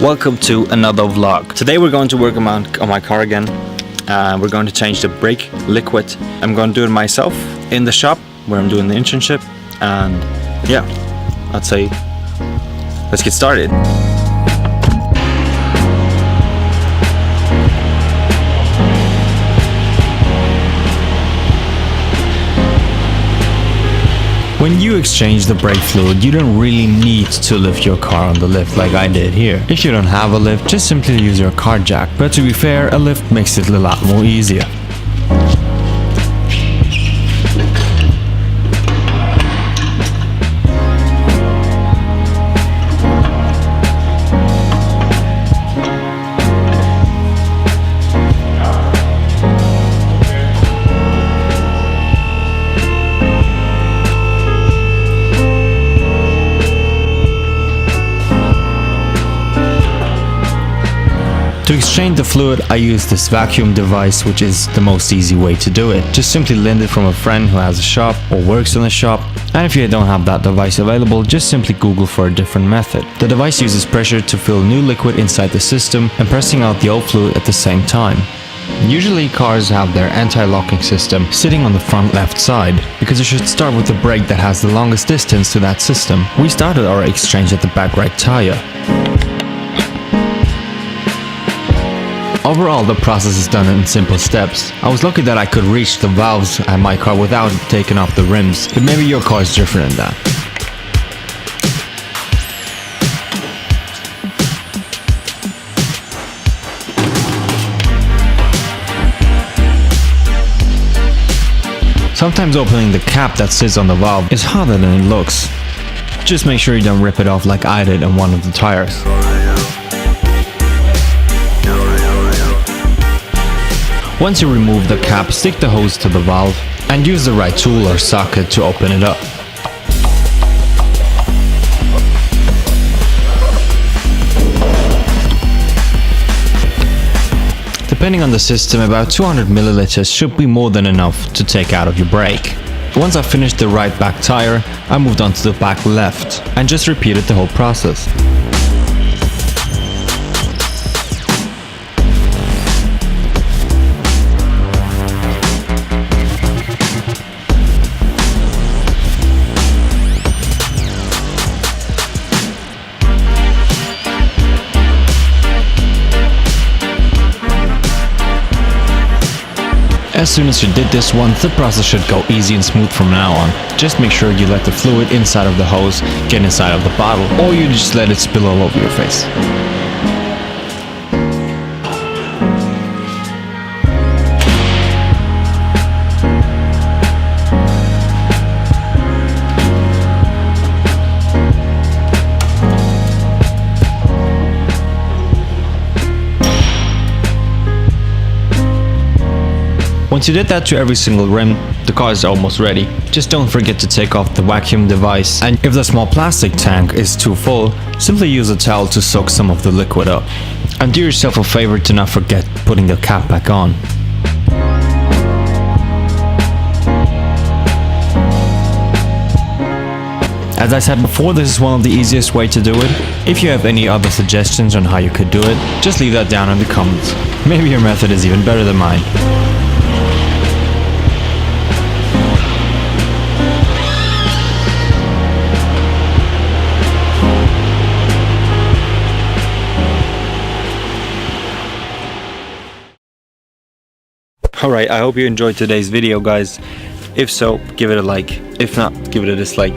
Welcome to another vlog. Today we're going to work on my car again. We're going to change the brake liquid. I'm going to do it myself in the shop where I'm doing the internship. And yeah, I'd say let's get started. When you exchange the brake fluid, you don't really need to lift your car on the lift like I did here. If you don't have a lift, just simply use your car jack. But to be fair, a lift makes it a lot more easier. To exchange the fluid, I use this vacuum device, which is the most easy way to do it. Just simply lend it from a friend who has a shop or works in a shop. And if you don't have that device available, just simply Google for a different method. The device uses pressure to fill new liquid inside the system and pressing out the old fluid at the same time. Usually cars have their anti-locking system sitting on the front left side, because you should start with the brake that has the longest distance to that system. We started our exchange at the back right tire. Overall, the process is done in simple steps. I was lucky that I could reach the valves at my car without taking off the rims, but maybe your car is different in that. Sometimes opening the cap that sits on the valve is harder than it looks. Just make sure you don't rip it off like I did on one of the tires. Once you remove the cap, stick the hose to the valve and use the right tool or socket to open it up. Depending on the system, about 200 milliliters should be more than enough to take out of your brake. Once I finished the right back tire, I moved on to the back left and just repeated the whole process. As soon as you did this once, the process should go easy and smooth from now on. Just make sure you let the fluid inside of the hose get inside of the bottle, or you just let it spill all over your face. Once you did that to every single rim, the car is almost ready. Just don't forget to take off the vacuum device, and if the small plastic tank is too full, simply use a towel to soak some of the liquid up. And do yourself a favor to not forget putting the cap back on. As I said before, this is one of the easiest way to do it. If you have any other suggestions on how you could do it, just leave that down in the comments. Maybe your method is even better than mine. Alright, I hope you enjoyed today's video, guys. If so, give it a like. If not, give it a dislike.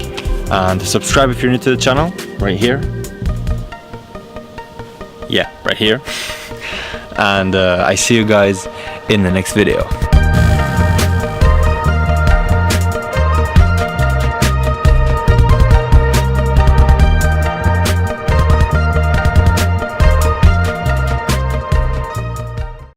And subscribe if you're new to the channel, right here. Yeah, right here. And I see you guys in the next video.